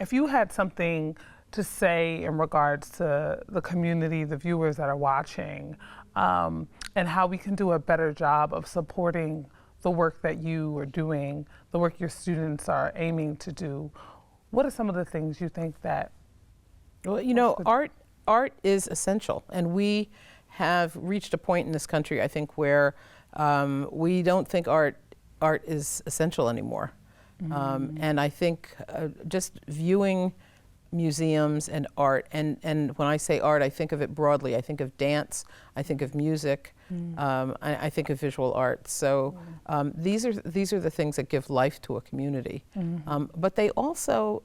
if you had something to say in regards to the community, the viewers that are watching, and how we can do a better job of supporting the work that you are doing, the work your students are aiming to do, what are some of the things you think that? Well, you know, art is essential, and we have reached a point in this country, I think, where we don't think art is essential anymore. And I think just viewing museums and art, and when I say art, I think of it broadly. I think of dance, I think of music, I think of visual art. So these are the things that give life to a community. But they also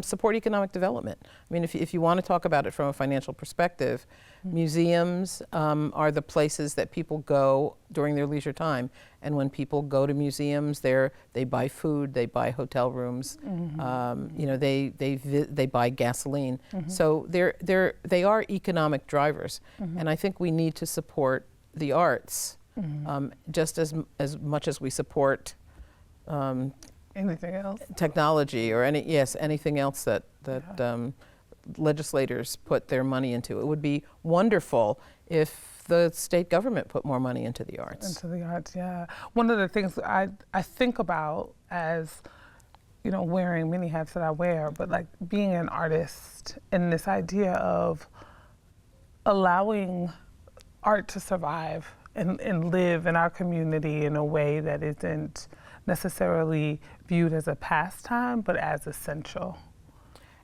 support economic development. I mean, if you want to talk about it from a financial perspective, museums are the places that people go during their leisure time. And when people go to museums, they buy food, they buy hotel rooms, you know, they buy gasoline. So they are economic drivers. And I think we need to support the arts just as much as we support anything else, technology or anything else that legislators put their money into. It would be wonderful if the state government put more money into the arts. Into the arts, yeah. One of the things I think about as, you know, wearing many hats that I wear, but like being an artist and this idea of allowing art to survive and live in our community in a way that isn't necessarily viewed as a pastime, but as essential.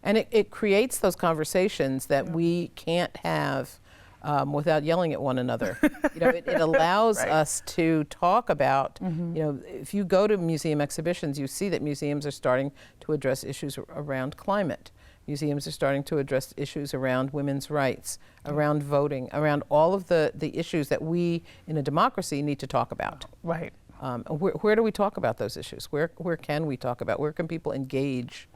And it creates those conversations that we can't have without yelling at one another. You know, it allows us to talk about, you know, if you go to museum exhibitions, you see that museums are starting to address issues around climate. Museums are starting to address issues around women's rights, around voting, around all of the issues that we in a democracy need to talk about. Right. Where do we talk about those issues? Where can we talk about? Where can people engage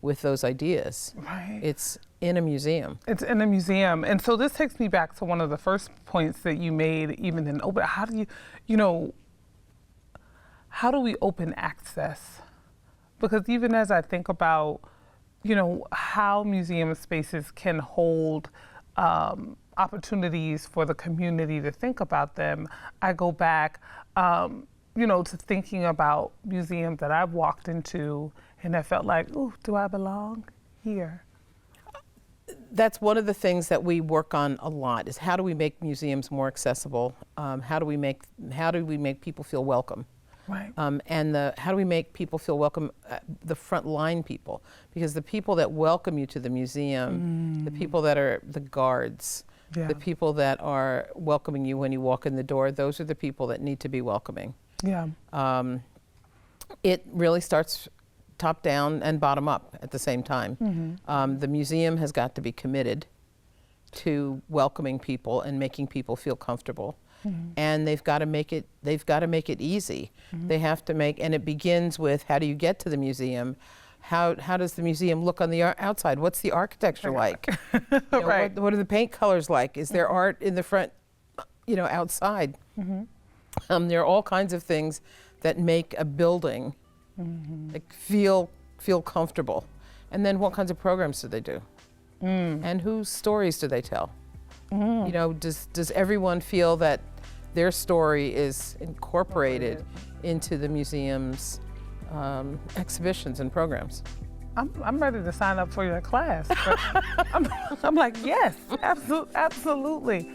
with those ideas? Right. It's in a museum. It's in a museum. And so this takes me back to one of the first points that you made, even in open. How do how do we open access? Because even as I think about, you know, how museum spaces can hold opportunities for the community to think about them, I go back, you know, to thinking about museums that I've walked into and I felt like, ooh, do I belong here? That's one of the things that we work on a lot, is how do we make museums more accessible? How do we make people feel welcome? Right. And how do we make people feel welcome, the front line people? Because the people that welcome you to the museum, the people that are the guards, the people that are welcoming you when you walk in the door, those are the people that need to be welcoming. Yeah. It really starts top down and bottom up at the same time. The museum has got to be committed to welcoming people and making people feel comfortable. And they've got to make it easy. They have to make, and it begins with, how do you get to the museum? How does the museum look on the outside? What's the architecture like? You know, Right. what are the paint colors like? Is there art in the front, you know, outside? There are all kinds of things that make a building like feel comfortable. And then what kinds of programs do they do? And whose stories do they tell? You know, does everyone feel that their story is incorporated into the museum's exhibitions and programs? I'm ready to sign up for your class. I'm like, yes, absolutely.